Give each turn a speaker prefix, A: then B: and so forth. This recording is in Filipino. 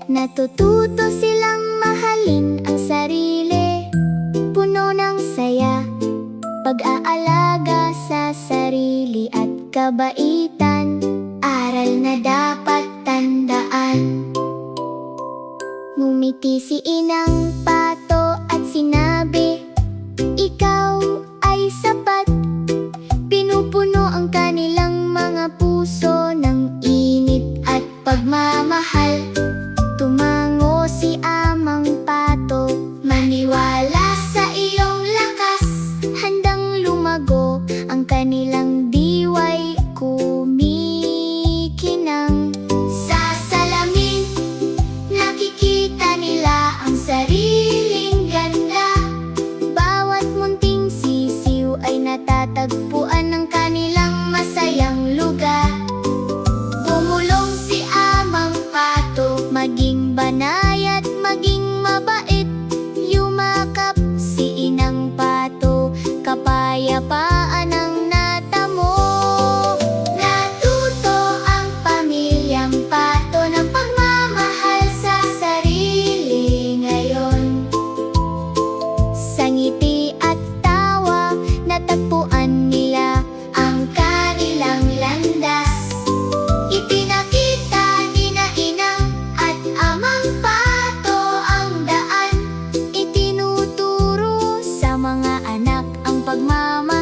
A: Natututo silang mahalin ang sarili, puno ng saya, pag-aalaga sa sarili at kabaitan. Aral na dapat tandaan. Ngumiti si Inang Pato at sinabi, "Ikaw ay sapat." Pinupuno ang kanilang mga puso ng init at pagmamahal. Tumango si Amang Pato, maniwala sa iyong lakas. Handang lumago ang kanilang diway, kumikinang. Sa salamin, nakikita nila ang sariling ganda. Bawat munting sisiw ay natatagpuan ng kanilang masayang lugar. Bumulong si Amang Pato, maging banay at maging mabait. Yumakap si Inang Pato, kapayapaan ang natamo. Natuto ang pamilyang Pato ng pagmamahal sa sarili ngayon. Sa ngiti at tawa, natagpuan nila ang kanilang landas. Ipinakita ni na Inang at Amang Pato ang daan. Itinuturo sa mga anak ang pagmamahal